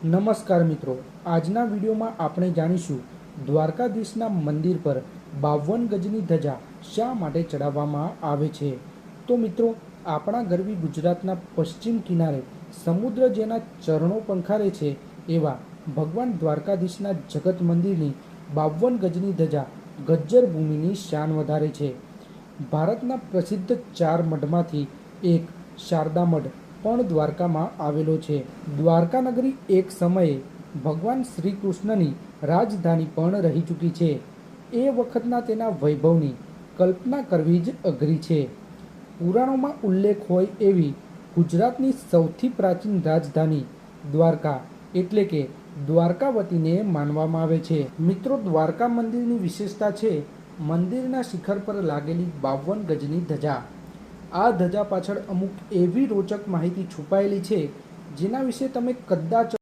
નમસ્કાર મિત્રો, આજના વિડીયોમાં આપણે જાણીશું દ્વારકાધીશના મંદિર પર 52 ગજની ધજા શા માટે ચડાવવામાં આવે છે। તો મિત્રો, આપણા ગરવી ગુજરાતના પશ્ચિમ કિનારે સમુદ્ર જેના ચરણો પંખારે છે એવા ભગવાન દ્વારકાધીશના જગત મંદિરની 52 ગજની ધજા ગજ્જર ભૂમિની શાન વધારે છે। ભારતના પ્રસિદ્ધ 4 મઠમાંથી એક શારદા મઠ પણ દ્વારકામાં આવેલો છે। દ્વારકા નગરી એક સમયે ભગવાન શ્રી કૃષ્ણની રાજધાની પણ રહી ચૂકી છે। એ વખતના તેના વૈભવની કલ્પના કરવી જ અઘરી છે। પુરાણોમાં ઉલ્લેખ હોય એવી ગુજરાતની સૌથી પ્રાચીન રાજધાની દ્વારકા એટલે કે દ્વારકાવતીને માનવામાં આવે છે। મિત્રો, દ્વારકા મંદિરની વિશેષતા છે મંદિરના શિખર પર લાગેલી 52 ગજની ધજા। આ ધજા પાછળ અમુક એવી રોચક માહિતી છુપાયેલી છે જેના વિશે તમે કદાચ